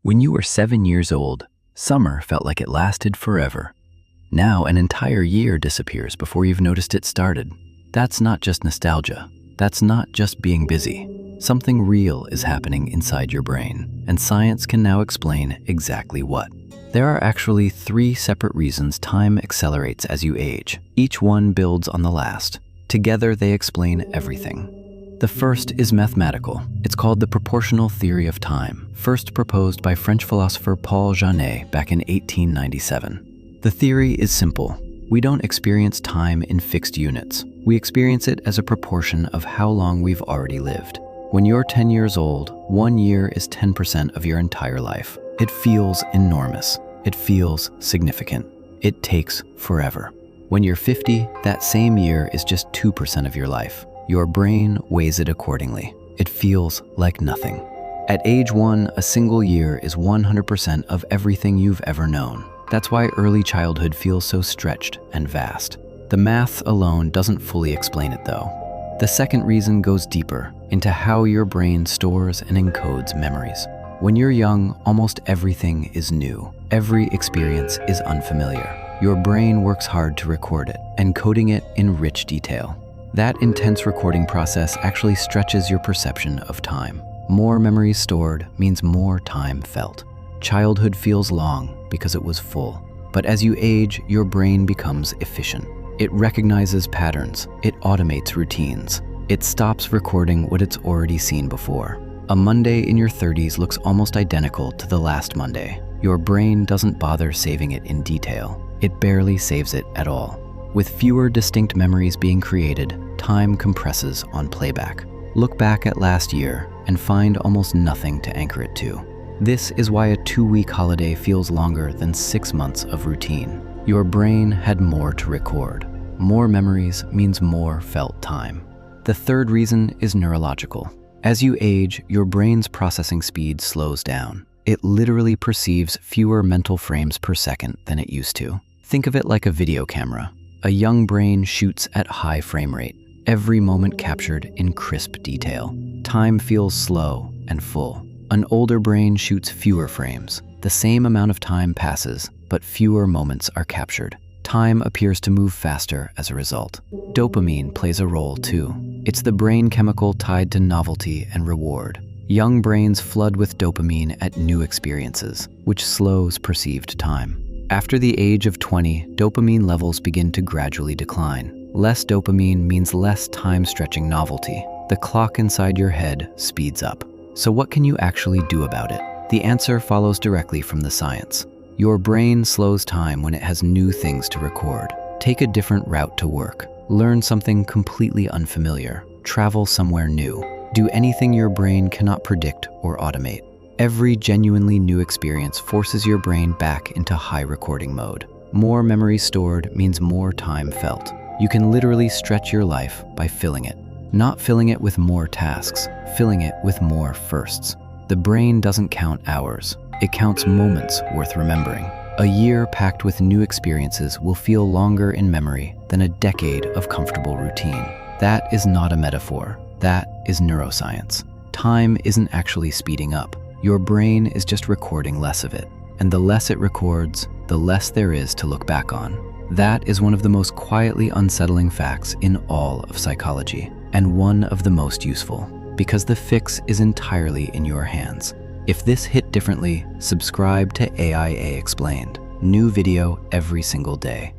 When you were 7 years old, summer felt like it lasted forever. Now an entire year disappears before you've noticed it started. That's not just nostalgia. That's not just being busy. Something real is happening inside your brain, and science can now explain exactly what. There are actually 3 separate reasons time accelerates as you age. Each one builds on the last. Together they explain everything. The first is mathematical. It's called the proportional theory of time, first proposed by French philosopher Paul Janet back in 1897. The theory is simple. We don't experience time in fixed units. We experience it as a proportion of how long we've already lived. When you're 10 years old, 1 year is 10% of your entire life. It feels enormous. It feels significant. It takes forever. When you're 50, that same year is just 2% of your life. Your brain weighs it accordingly. It feels like nothing. At age 1, a single year is 100% of everything you've ever known. That's why early childhood feels so stretched and vast. The math alone doesn't fully explain it though. The second reason goes deeper into how your brain stores and encodes memories. When you're young, almost everything is new. Every experience is unfamiliar. Your brain works hard to record it, encoding it in rich detail. That intense recording process actually stretches your perception of time. More memories stored means more time felt. Childhood feels long because it was full. But as you age, your brain becomes efficient. It recognizes patterns. It automates routines. It stops recording what it's already seen before. A Monday in your 30s looks almost identical to the last Monday. Your brain doesn't bother saving it in detail. It barely saves it at all. With fewer distinct memories being created, time compresses on playback. Look back at last year and find almost nothing to anchor it to. This is why a 2-week holiday feels longer than 6 months of routine. Your brain had more to record. More memories means more felt time. The third reason is neurological. As you age, your brain's processing speed slows down. It literally perceives fewer mental frames per second than it used to. Think of it like a video camera. A young brain shoots at high frame rate, every moment captured in crisp detail. Time feels slow and full. An older brain shoots fewer frames. The same amount of time passes, but fewer moments are captured. Time appears to move faster as a result. Dopamine plays a role too. It's the brain chemical tied to novelty and reward. Young brains flood with dopamine at new experiences, which slows perceived time. After the age of 20, dopamine levels begin to gradually decline. Less dopamine means less time-stretching novelty. The clock inside your head speeds up. So what can you actually do about it? The answer follows directly from the science. Your brain slows time when it has new things to record. Take a different route to work. Learn something completely unfamiliar. Travel somewhere new. Do anything your brain cannot predict or automate. Every genuinely new experience forces your brain back into high recording mode. More memories stored means more time felt. You can literally stretch your life by filling it. Not filling it with more tasks, filling it with more firsts. The brain doesn't count hours. It counts moments worth remembering. A year packed with new experiences will feel longer in memory than a decade of comfortable routine. That is not a metaphor. That is neuroscience. Time isn't actually speeding up. Your brain is just recording less of it. And the less it records, the less there is to look back on. That is one of the most quietly unsettling facts in all of psychology, and one of the most useful, because the fix is entirely in your hands. If this hit differently, subscribe to AIA Explained. New video every single day.